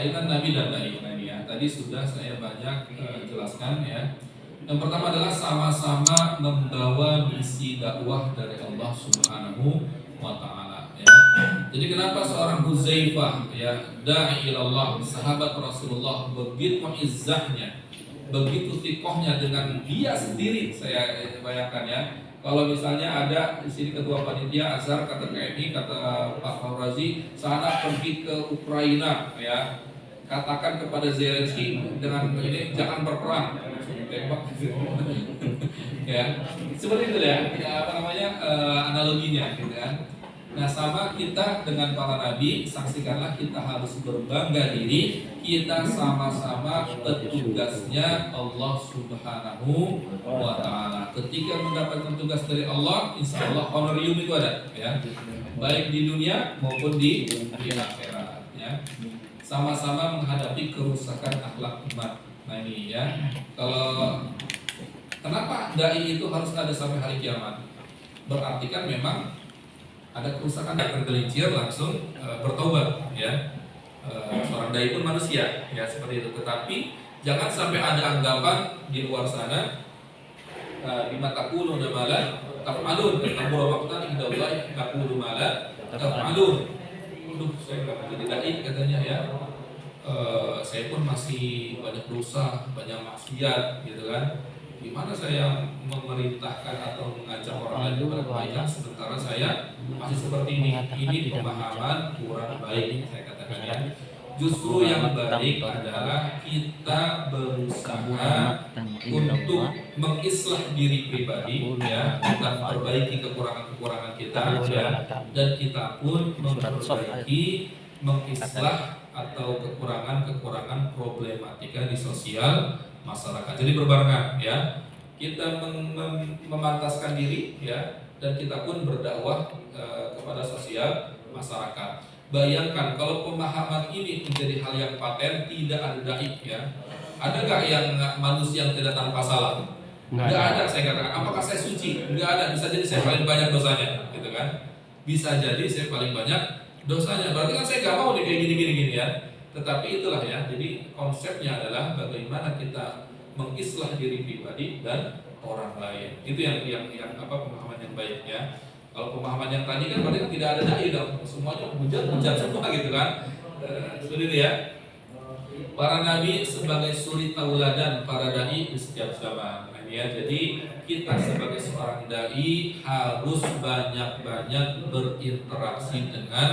kaitan Nabi dan dai. Nah ini ya, tadi sudah saya banyak jelaskan ya. Yang pertama adalah sama-sama membawa misi dakwah dari Allah Subhanahu wa taala ya. Jadi kenapa seorang Huzaifah ya, da'i ilallah, sahabat Rasulullah, begitu izzahnya, begitu thiqohnya dengan dia sendiri. Saya bayangkan ya, kalau misalnya ada di sini ketua panitia Azhar kata KMI, kata Pak Fauzi, sana pergi ke Ukraina ya, katakan kepada Zelensky dengan ini jangan berperang, tembak ya, seperti itu ya, apa namanya analoginya gitu kan. Nah sama kita dengan para nabi, saksikanlah kita harus berbangga diri, kita sama-sama petugasnya Allah Subhanahu wa taala. Ketika mendapatkan tugas dari Allah, insya Allah honorium itu ada ya, baik di dunia maupun di akhirat ya. Sama-sama menghadapi kerusakan akhlak umat. Nah ini ya, kalau kenapa dai itu harus ada sampai hari kiamat? Berarti kan memang ada kerusakan yang tergelincir langsung bertobat ya. Seorang dai pun manusia ya seperti itu. Tetapi jangan sampai ada anggapan di luar sana bima taquluna ma la taf'alun, kabura maqtan indallahi taqulu ma la taf'alun. Aduh, saya nggak jadi dai katanya ya. Saya pun masih banyak dosa, banyak maksiat gitu kan. Gimana saya memerintahkan atau mengajak orang lain kepada kebaikan sementara saya masih seperti ini? Ini pemahaman kurang baik, saya katakan ya. Justru yang baik adalah kita berusaha untuk mengislah diri pribadi ya, kita perbaiki kekurangan-kekurangan kita ya, dan kita pun memperbaiki, mengislah atau kekurangan-kekurangan problematika di sosial masyarakat. Jadi berbarengan ya, kita memantaskan diri ya, dan kita pun berdakwah kepada sosial masyarakat. Bayangkan kalau pemahaman ini menjadi hal yang paten, tidak ada dai ya. Ada gak yang manusia yang tidak tanpa salah? Nggak ada. Saya katakan, apakah saya suci? Nggak ada. Bisa jadi saya paling banyak dosanya, gitu kan? Bisa jadi saya paling banyak dosanya. Berarti kan saya gak mau nih kayak gini ya. Tetapi itulah ya. Jadi konsepnya adalah bagaimana kita mengislah diri pribadi dan orang lain. Itu yang pemahaman yang baik ya. Kalau pemahaman yang tadi kan berarti kan tidak ada dai dong, semuanya hujat semua gitu kan. Seperti itu ya. Para nabi sebagai suri tauladan para dai di setiap zaman. Nah, ya, jadi kita sebagai seorang dai harus banyak-banyak berinteraksi dengan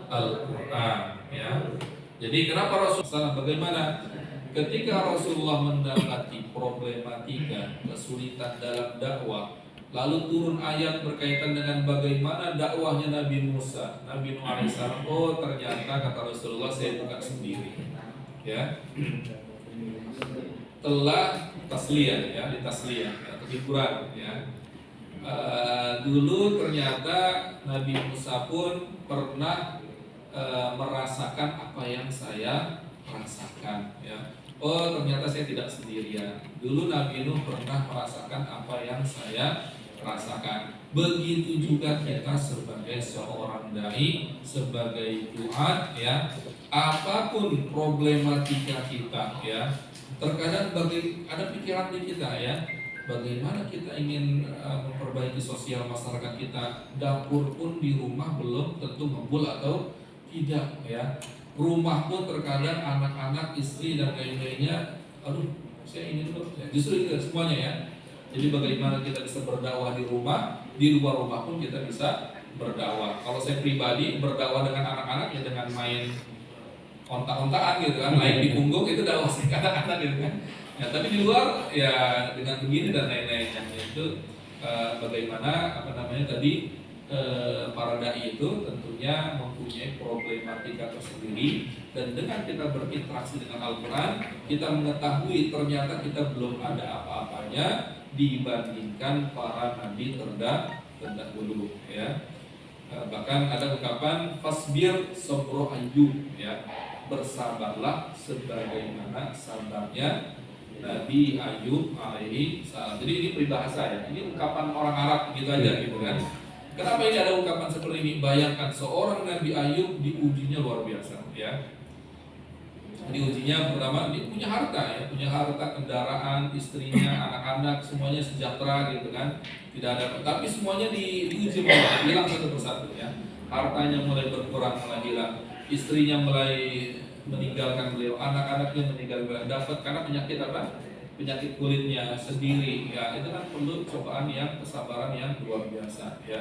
Al-Qur'an ya. Jadi kenapa Rasulullah bagaimana ketika Rasulullah mendapati problematika kesulitan dalam dakwah, lalu turun ayat berkaitan dengan bagaimana dakwahnya Nabi Musa, Nabi Nuh alaihissalam. Oh ternyata kata Rasulullah, saya bukan sendiri, ya. Telah tasliyah ya, di tasliyah atau hiburan ya. Dulu ternyata Nabi Musa pun pernah merasakan apa yang saya rasakan ya. Oh ternyata saya tidak sendirian. Dulu Nabi Nuh pernah merasakan apa yang saya rasakan. Begitu juga kita sebagai seorang dai, sebagai duat ya, apapun problematika kita ya, terkadang ada pikiran di kita ya, bagaimana kita ingin memperbaiki sosial masyarakat kita. Dapur pun di rumah belum tentu ngebul atau tidak ya. Rumah pun terkadang anak-anak, istri dan lain-lainnya, aduh saya ini dulu ya. Justru itu semuanya ya. Jadi bagaimana kita bisa berdakwah di rumah, di luar rumah pun kita bisa berdakwah. Kalau saya pribadi berdakwah dengan anak-anak ya dengan main ontak-ontakan gitu kan, main di punggung itu dakwah sih anak-anak gitu kan. Ya, tapi di luar ya dengan begini dan lain-lainnya itu bagaimana tadi para dai itu tentunya mempunyai problematika tersendiri, dan dengan kita berinteraksi dengan Al-Quran kita mengetahui ternyata kita belum ada apa-apanya dibandingkan para nabi terdahulu ya. Bahkan ada ungkapan fasbir sabra ayyub ya, bersabarlah sebagaimana sabarnya Nabi Ayub alaihi salam. Jadi ini peribahasa ya, ini ungkapan orang Arab gitu aja gitu kan. Kenapa ini ada ungkapan seperti ini? Bayangkan seorang Nabi Ayub diujinya luar biasa ya. Jadi ujinya pertama dia punya harta ya, punya harta, kendaraan, istrinya, anak-anak semuanya sejahtera gitu kan, tidak ada. Tapi semuanya diuji mulai hilang satu persatu ya. Hartanya mulai berkurang, mulai hilang, istrinya mulai meninggalkan beliau, anak-anaknya meninggalkan, dapat karena penyakit apa? Penyakit kulitnya sendiri ya, itu kan perlu cobaan yang kesabaran yang luar biasa ya.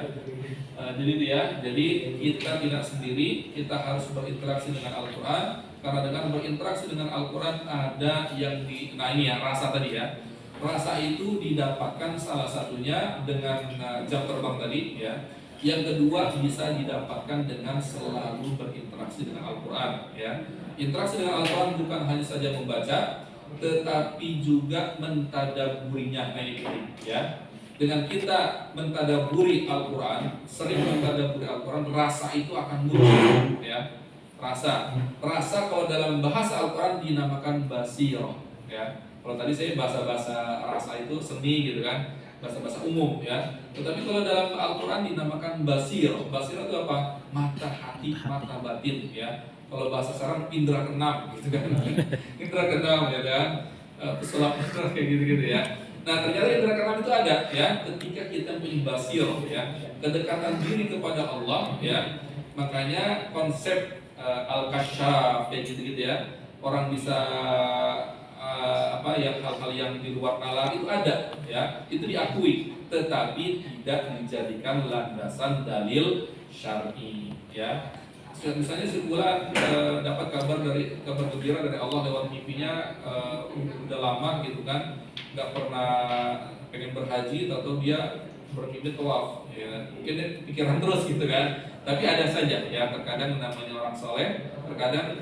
Jadi dia, jadi kita tidak sendiri, kita harus berinteraksi dengan Al-Quran, karena dengan berinteraksi dengan Al-Quran ada yang nah ini ya rasa tadi ya, rasa itu didapatkan salah satunya dengan jam terbang tadi ya. Yang kedua bisa didapatkan dengan selalu berinteraksi dengan Al-Quran ya. Interaksi dengan Al-Quran bukan hanya saja membaca, tetapi juga mentadaburinya. Nah ini ya. Dengan kita mentadaburi Al-Quran, sering mentadaburi Al-Quran, rasa itu akan muncul ya. Rasa kalau dalam bahasa Al-Quran dinamakan basiro ya. Kalau tadi saya bahasa-bahasa rasa itu seni gitu kan, bahasa-bahasa umum ya. Tetapi kalau dalam Al-Quran dinamakan basiro. Basiro itu apa? Mata hati, mata batin ya. Kalau bahasa sekarang indra keenam gitu kan. Indra keenam ya kan. Pesulap kayak gitu-gitu ya. Nah ternyata indra keenam itu ada ya ketika kita punya basiro ya, kedekatan diri kepada Allah ya. Makanya konsep al-kasyaf kayak gitu-gitu ya. Orang bisa hal-hal yang di luar nalar itu ada ya, itu diakui, tetapi tidak dijadikan landasan dalil syar'i ya. Misalnya sebulan dapat kabar gembira dari Allah lewat mimpinya, udah lama gitu kan, nggak pernah pengen berhaji, atau dia bermimpi tawaf ya, mungkin dia pikiran terus gitu kan. Tapi ada saja ya, terkadang namanya orang soleh, terkadang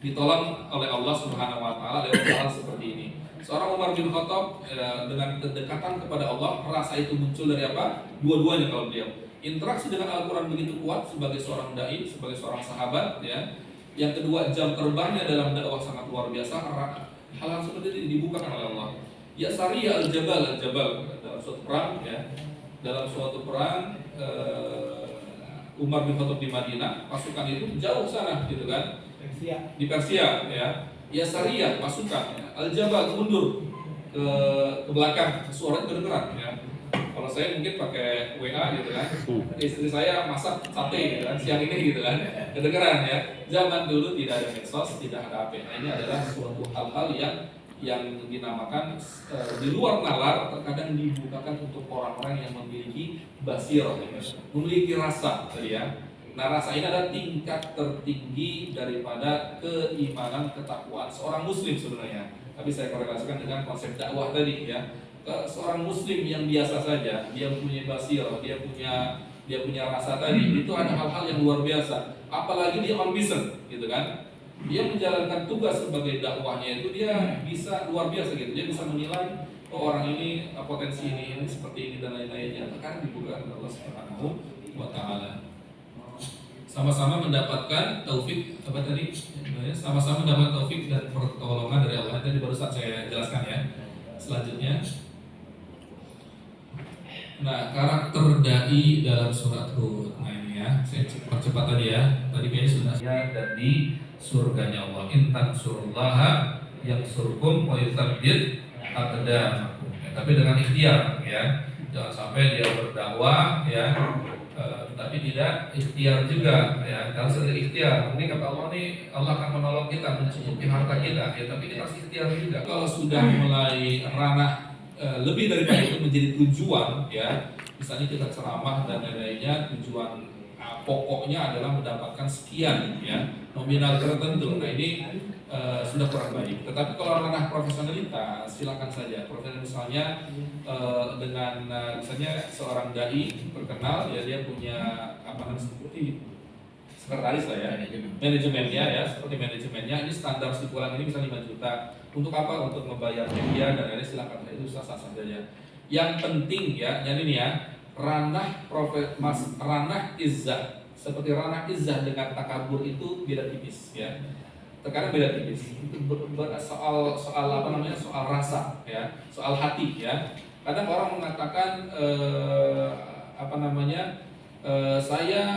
ditolong oleh Allah Subhanahu Wa Taala lewat hal seperti ini. Seorang Umar bin Khattab dengan kedekatan kepada Allah, rasa itu muncul dari apa? Dua-duanya kalau beliau. Interaksi dengan Al-Quran begitu kuat sebagai seorang dai, sebagai seorang sahabat ya. Yang kedua, jam terbangnya dalam dakwah sangat luar biasa. Hal-hal seperti ini dibukakan oleh Allah. Ya Sariya al-Jabal dalam suatu perang ya. Dalam suatu perang Umar bin Khattab di Madinah, pasukan itu jauh sana gitu kan. Di Persia ya. Ya Sariya pasukan ya. Al-Jabal mundur ke belakang, suara kedengeran ya. Kalau saya mungkin pakai WA gitu kan, istri saya masak sate gitu kan, siang ini gitu kan, kedengeran ya. Zaman dulu tidak ada medsos, tidak ada HP. Nah, ini adalah suatu hal-hal yang dinamakan di luar nalar, terkadang dibukakan untuk orang-orang yang memiliki basirah, memiliki rasa ya. Nah rasa ini adalah tingkat tertinggi daripada keimanan, ketakwaan seorang muslim sebenarnya. Tapi saya korelasikan dengan konsep dakwah tadi ya. Seorang muslim yang biasa saja, dia punya basirah, dia punya rasa tadi, itu ada hal-hal yang luar biasa. Apalagi dia on mission gitu kan. Dia menjalankan tugas sebagai dakwahnya itu dia bisa luar biasa gitu. Dia bisa menilai orang ini potensi ini seperti ini dan lain-lainnya. Karena dibuka oleh Allah Subhanahu wa Ta'ala. Sama-sama mendapatkan taufik apa tadi? Sama-sama mendapat taufik dan pertolongan dari Allah. Tadi baru saya jelaskan ya. Selanjutnya, nah karakter dai dalam surat Hud. Nah ini ya, saya percepat tadi ya. Tadi kayaknya sudah dan di surganya Allah. Intan surullah yang surkum wa yuthabbit aqdamakum. Tapi dengan ikhtiar ya. Jangan sampai dia berdakwah ya. Tapi tidak ikhtiar juga ya, harus ada ikhtiar. Mungkin kata Allah nih, Allah akan menolong kita mencukupi harta kita ya, tapi kita harus ikhtiar juga. Kalau sudah mulai ranah lebih daripada itu menjadi tujuan ya, misalnya kita ceramah dan lain-lainnya, tujuan pokoknya adalah mendapatkan sekian ya, nominal tertentu. Nah ini sudah kurang baik. Tetapi kalau ranah profesionalitas silakan saja. Misalnya dengan misalnya seorang dai terkenal ya, dia punya apa namanya seperti sekretaris lah ya, manajemennya ya, seperti manajemennya ini standar stipulan ini misalnya 5 juta. Untuk apa? Untuk membayar media dan lain-lain, silakan, itu sah-sah saja. Yang penting ya, yang ini ya, ranah izzah, seperti ranah izzah dengan takabur itu beda tipis ya. Terkadang beda tipis. Soal apa namanya? Soal rasa ya, soal hati ya. Kadang orang mengatakan apa namanya? Saya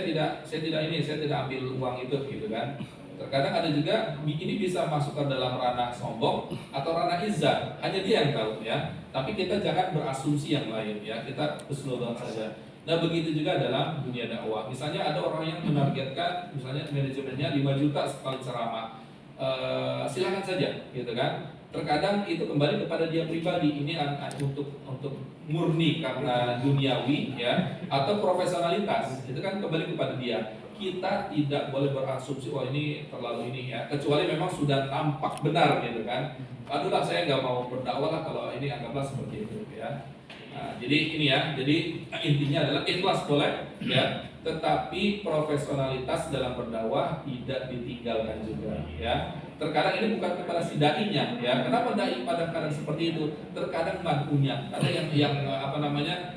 tidak ambil uang itu gitu kan. Terkadang ada juga ini bisa masuk ke dalam ranah sombong atau ranah izzah, hanya dia yang tahu ya. Tapi kita jangan berasumsi yang lain ya, kita husnudzon saja. Nah begitu juga dalam dunia dakwah. Misalnya ada orang yang menargetkan, misalnya manajemennya 5 juta sekali ceramah, silakan saja, gitu kan. Terkadang itu kembali kepada dia pribadi. Ini untuk murni karena duniawi ya, atau profesionalitas, itu kan kembali kepada dia. Kita tidak boleh berasumsi wah ini terlalu ini ya, kecuali memang sudah tampak benar gitu kan. Aduh lah saya nggak mau berdakwah lah kalau ini, anggaplah seperti itu ya. Nah, jadi ini ya, jadi intinya adalah ikhlas boleh ya, tetapi profesionalitas dalam berdakwah tidak ditinggalkan juga ya. Terkadang ini bukan kepada si dai-nya ya. Kenapa dai kadang-kadang seperti itu? Terkadang mad'unya, ada yang apa namanya,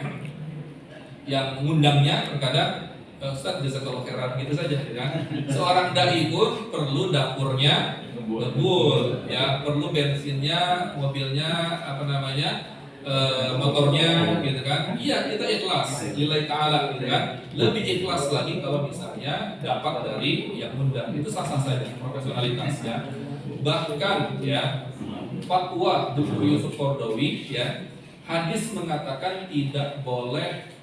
yang mengundangnya terkadang Ustaz jazakallahu khairan gitu saja ya kan. Seorang dai pun perlu dapurnya ngebul ya, perlu bensinnya, mobilnya, apa namanya, motornya gitu kan. Iya, kita ikhlas lillahi ta'ala gitu kan. Lebih ikhlas lagi kalau misalnya dapat dari yang undang, itu sah-sah saja profesionalitas ya. Bahkan ya fatwa Dr. Yusuf Qaradawi ya, hadis mengatakan tidak boleh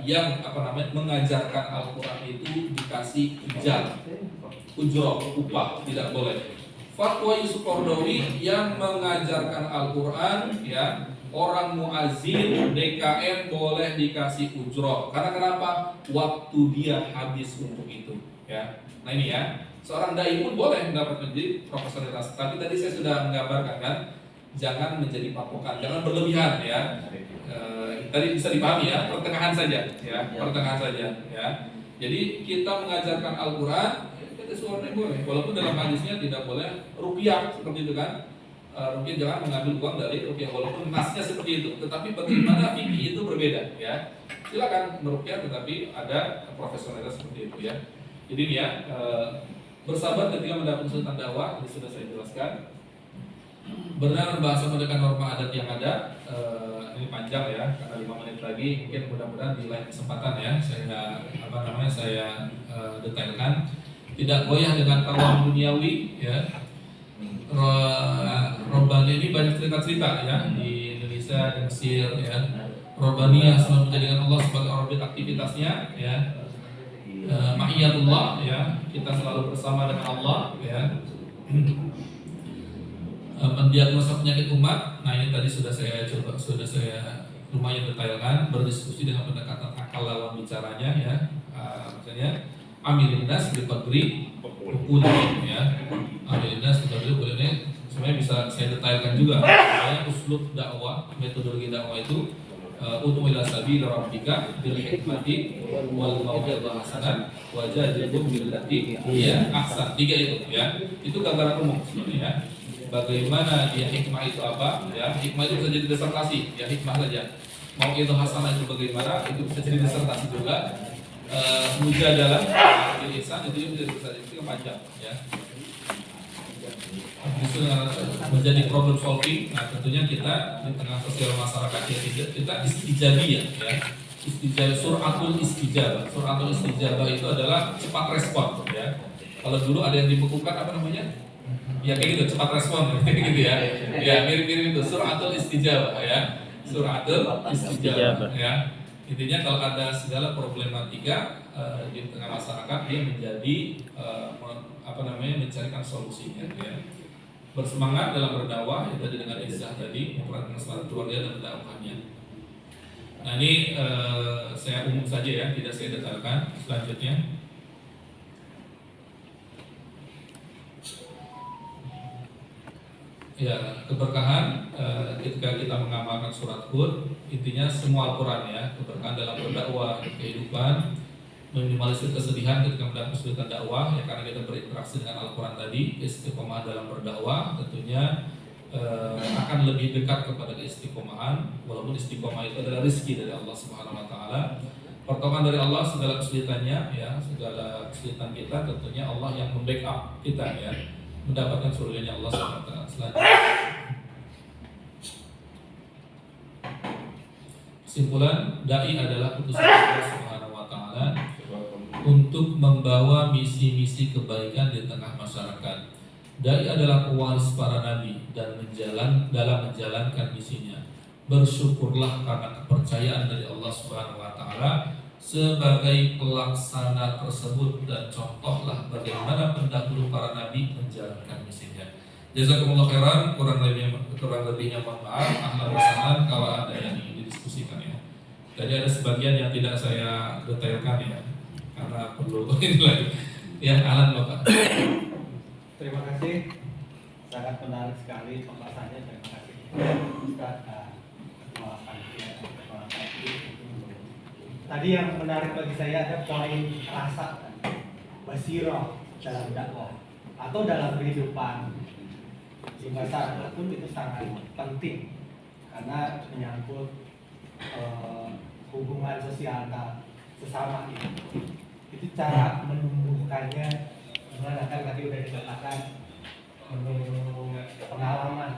yang apa namanya mengajarkan Al-Quran itu dikasih ujroh, upah, tidak boleh. Fatwa Yusuf Qaradawi yang mengajarkan Al-Quran ya, orang muazzin DKM boleh dikasih ujroh. Karena kenapa? Waktu dia habis untuk itu ya. Nah ini ya, seorang dai pun boleh mendapat menjadi profesionalitas. Tapi tadi saya sudah menggambarkan kan, jangan menjadi patokan, jangan berlebihan ya. Tadi bisa dipahami ya, pertengahan saja ya, pertengahan saja ya. Jadi kita mengajarkan Al-Quran, kita suaranya boleh, walaupun dalam hadisnya tidak boleh rupiah seperti itu kan. Rupiah, jangan mengambil uang dari rupiah, walaupun nasnya seperti itu. Tetapi bagaimana fikih itu berbeda ya. Silakan merupiah, tetapi ada profesionalitas seperti itu ya. Jadi ini ya, bersabar ketika mendapat kesulitan dakwah, ini sudah saya jelaskan. Benar bahasa menggunakan norma adat yang ada, ini panjang ya, karena 5 menit lagi, mungkin mudah-mudahan di lain kesempatan ya, saya detailkan. Tidak goyah dengan tawam duniawi ya. Robbani ini banyak cerita-cerita ya di Indonesia, di Mesir ya. Robbaniyah selalu menjadikan Allah sebagai orbit aktivitasnya ya. Ma'iyatullah ya, kita selalu bersama dengan Allah ya. Mendiagnosa penyakit umat. Nah ini tadi sudah saya lumayan detailkan, berdiskusi dengan pendekatan akal lawan bicaranya ya. Misalnya amilin nas bil qadri uquli ya. Amilin nas bil qadri uquli ini sebenarnya bisa saya detailkan juga. Supaya uslub dakwah, metodologi dakwah itu ud'u ila sabil rabbika bil hikmati wal mau'izah hasanah wajadilhum billati hiya ahsan. 3 itu ya. Itu gambaran umum sebenarnya ya. Bagaimana dia hikmah itu apa ya, hikmah itu bisa jadi disertasi ya, hikmah saja. Mau itu hasanah itu bagaimana, itu bisa jadi disertasi juga. Mujadalah ihsan itu juga bisa jadi panjang ya. Justru menjadi problem solving. Nah tentunya kita di tengah sosial masyarakat kita istijabiyah ya. Istijabah, suratul istijabah itu adalah cepat respon ya. Kalau dulu ada yang dibekukan apa namanya? Ya kayak gitu, cepat respon gitu ya. Ya mirip-mirip itu, suratul istijabah ya. Suratul istijabah ya. Intinya kalau ada segala problematika di tengah masyarakat, dia menjadi mencarikan solusinya ya. Bersemangat dalam berdakwah, itu tadi dengan izzah tadi, memperhatikan masalah keluarga dan dakwahnya. Nah ini saya umum saja ya, tidak saya detailkan. Selanjutnya ya, keberkahan ketika kita mengamalkan surat Hud, intinya semua Al-Quran ya, keberkahan dalam berdakwah, kehidupan, minimalisir kesedihan ketika mendapat kesulitan dakwah ya, karena kita berinteraksi dengan Al-Quran tadi, istiqomah dalam berdakwah tentunya akan lebih dekat kepada keistiqomahan, walaupun istiqomah itu adalah rezeki dari Allah Subhanahu Wa Taala. Pertolongan dari Allah segala kesulitannya ya, segala kesulitan kita tentunya Allah yang membackup kita ya, mendapatkan surganya Allah SWT. Selanjutnya kesimpulan, dai adalah utusan Allah Subhanahu wa taala untuk membawa misi-misi kebaikan di tengah masyarakat. Dai adalah pewaris para nabi dan dalam menjalankan misinya. Bersyukurlah karena kepercayaan dari Allah Subhanahu wa taala sebagai pelaksana tersebut, dan contohlah bagaimana pendahulu para nabi menjalankan misinya. Jazakumullah khairan, kurang lebihnya mohon maaf, ahlan wa sahlan kalau ada yang ingin didiskusikan ya. Tadi ada sebagian yang tidak saya detailkan ya, karena perlu ini lagi. Ya, ahlan Bapak. Terima kasih, sangat menarik sekali pembahasannya. Terima kasih Ustaz Ketua Panitia. Tadi yang menarik bagi saya ada poin rasa basirah dalam dakwah atau dalam kehidupan di masyarakat pun itu sangat penting karena menyangkut hubungan sosial antar sesama ini. Itu cara menumbuhkannya. Gimana kan tadi udah dikatakan menurut pengalaman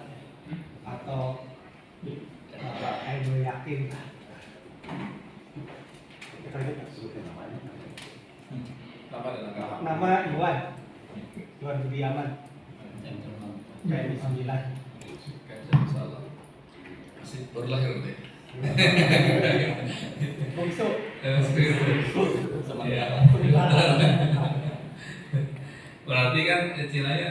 atau ilmu yakin. Nama Iwan Budiaman. PMI 9. Salah. Masih berlahir deh. Bungsu. Berarti kan Cina ya